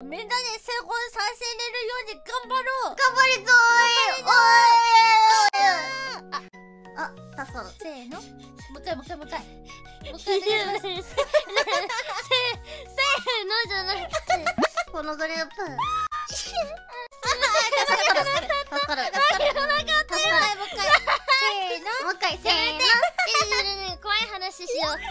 みんなで成功させれるように頑張ろう。頑張りぞーい。あ、助かる。せーの。もう一回もう一回もう一回。もう一回お願いします。せーのじゃなくて。このグループ。助かる。助かる。助かる。もう一回。せーの。もう一回、せーの。怖い話しよう。